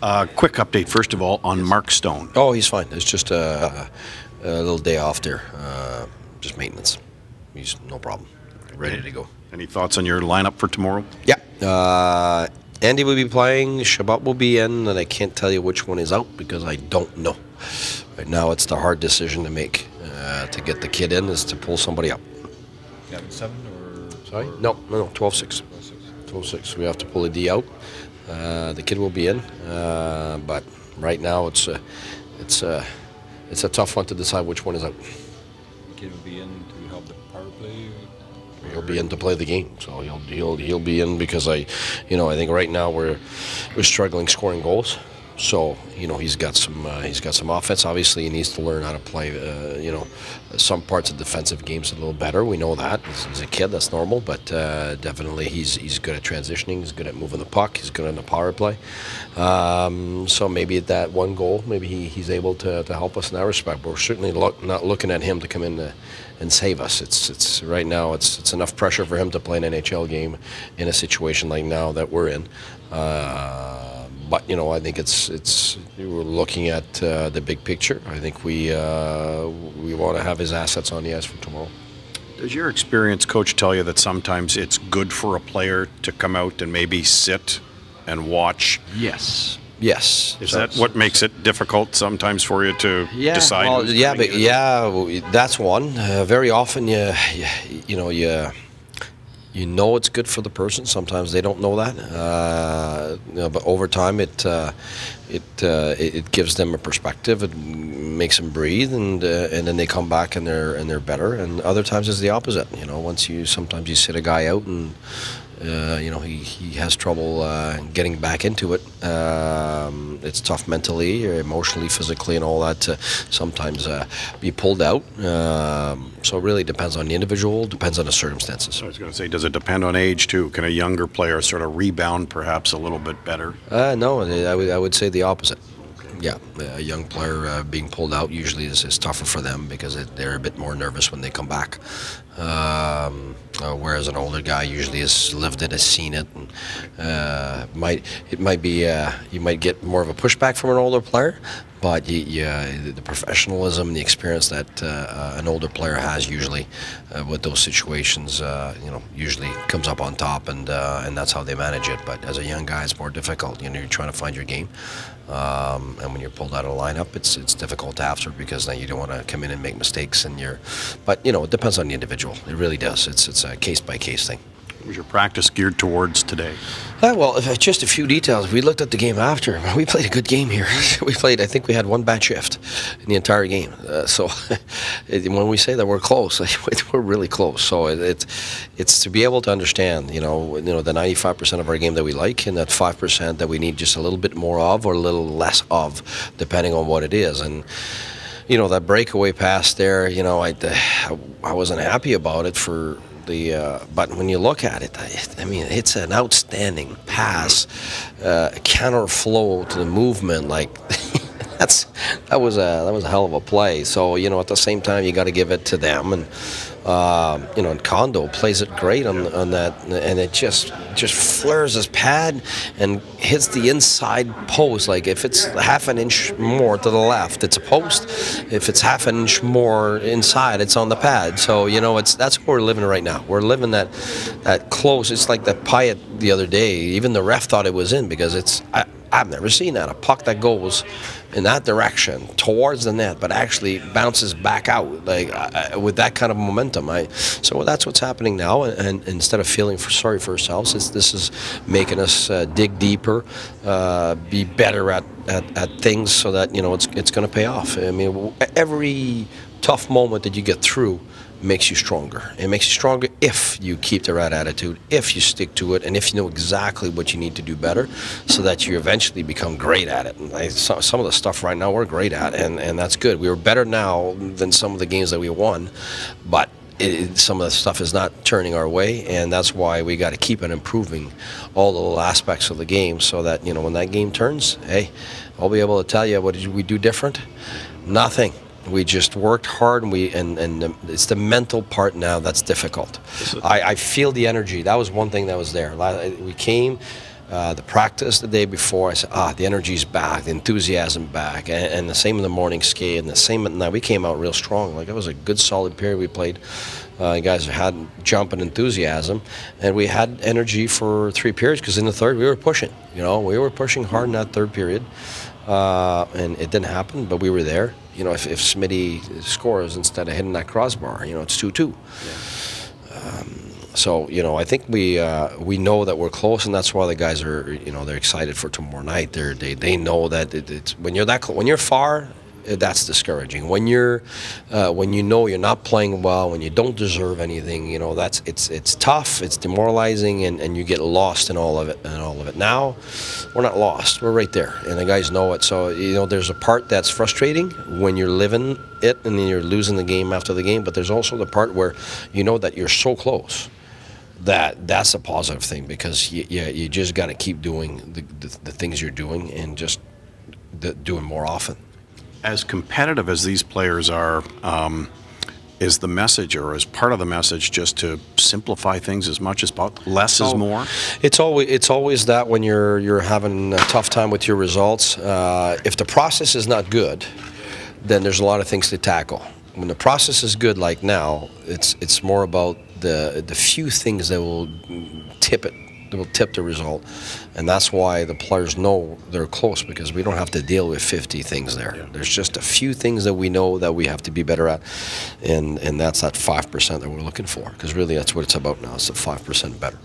Quick update, first of all, on Mark Stone. Oh, he's fine. It's just a little day off there, just maintenance. He's no problem, ready to go. Any thoughts on your lineup for tomorrow? Yeah. Andy will be playing, Shabbat will be in, and I can't tell you which one is out because I don't know. Right now, it's the hard decision to make. To get the kid in is to pull somebody up. Yeah, 7 or... Sorry? No, 12-6. 12-6. We have to pull a D out. The kid will be in, but right now it's a tough one to decide which one is out. The kid will be in to help the power play. He'll be in to play the game, so he'll be in because I think right now we're struggling scoring goals. So he's got some offense. Obviously, he needs to learn how to play. Some parts of defensive games a little better. We know that. He's a kid. That's normal. But definitely, he's good at transitioning. He's good at moving the puck. He's good on the power play. So maybe at that one goal, maybe he's able to help us in that respect. But we're certainly not looking at him to come in and save us. It's right now. It's enough pressure for him to play an NHL game in a situation like now that we're in. But I think we're looking at the big picture. I think we want to have his assets on the ice for tomorrow. Does your experience, Coach, tell you that sometimes it's good for a player to come out and maybe sit and watch? Yes. Is that what makes it difficult sometimes for you to decide? Well, that's one. Very often, you know it's good for the person. Sometimes they don't know that, but over time it gives them a perspective. It makes them breathe, and then they come back and they're better. And other times it's the opposite. Sometimes you sit a guy out and he has trouble getting back into it. It's tough mentally, emotionally, physically, and all that to sometimes be pulled out. So it really depends on the individual, depends on the circumstances. I was going to say, does it depend on age too? Can a younger player sort of rebound perhaps a little bit better? No, I would say the opposite. Yeah, a young player being pulled out usually is tougher for them because they're a bit more nervous when they come back. Whereas an older guy usually has lived it, has seen it, and you might get more of a pushback from an older player, but the professionalism, the experience that an older player has usually with those situations, usually comes up on top, and that's how they manage it. But as a young guy, it's more difficult. You're trying to find your game. And when you're pulled out of the lineup, it's difficult after because now you don't want to come in and make mistakes. But it depends on the individual. It really does. It's a case by case thing. What was your practice geared towards today? Well, just a few details. We looked at the game after. We played a good game here. I think we had one bad shift in the entire game. So when we say that we're close, we're really close. So it's to be able to understand, the 95% of our game that we like and that 5% that we need just a little bit more of or a little less of, depending on what it is. And that breakaway pass there, I wasn't happy about it but when you look at it, it's an outstanding pass, counter flow to the movement. Like that was a hell of a play. So at the same time, you got to give it to them. And and Kondo plays it great on that, and it just flares his pad and hits the inside post. Like if it's half an inch more to the left, it's a post. If it's half an inch more inside, it's on the pad. So that's where we're living right now. We're living that close. It's like that Pyatt the other day. Even the ref thought it was in because I've never seen that, a puck that goes in that direction towards the net but actually bounces back out with that kind of momentum. So that's what's happening now, and instead of feeling sorry for ourselves, this is making us dig deeper, be better at things so that it's going to pay off. Every tough moment that you get through makes you stronger. It makes you stronger if you keep the right attitude, if you stick to it, and if you know exactly what you need to do better so that you eventually become great at it. And some of the stuff right now we're great at, and that's good. We were better now than some of the games that we won, but some of the stuff is not turning our way, and that's why we got to keep on improving all the little aspects of the game so that when that game turns, hey, I'll be able to tell you what did we do different? Nothing. We just worked hard, and it's the mental part now that's difficult. I feel the energy. That was one thing that was there. We came, The practice the day before, I said, the energy's back, the enthusiasm back, and the same in the morning skate, and the same at night. We came out real strong. Like, it was a good, solid period we played. You guys had jump and enthusiasm, and we had energy for 3 periods, because in the third we were pushing. You know, we were pushing hard in that third period, and it didn't happen, but we were there. You know, if Smitty scores instead of hitting that crossbar, you know, it's 2-2. Yeah. So, you know, I think we know that we're close, and that's why the guys are, you know, they're excited for tomorrow night. They know that it's when you're far, that's discouraging. When you know you're not playing well, when you don't deserve anything, you know, it's tough, it's demoralizing, and you get lost in all of it. Now, we're not lost. We're right there, and the guys know it. So, you know, there's a part that's frustrating when you're living it and then you're losing the game after the game, but there's also the part where you know that you're so close. That's a positive thing, because you just got to keep doing the things you're doing, and just doing more often. As competitive as these players are, is the message, or is part of the message, just to simplify things as much as possible? Less is more? It's always that when you're having a tough time with your results. If the process is not good, then there's a lot of things to tackle. When the process is good, like now, it's more about the few things that will tip it. That will tip the result, and that's why the players know they're close, because we don't have to deal with 50 things there. Yeah. There's just a few things that we know that we have to be better at, and that's that 5% that we're looking for, because really that's what it's about now. It's the 5% better.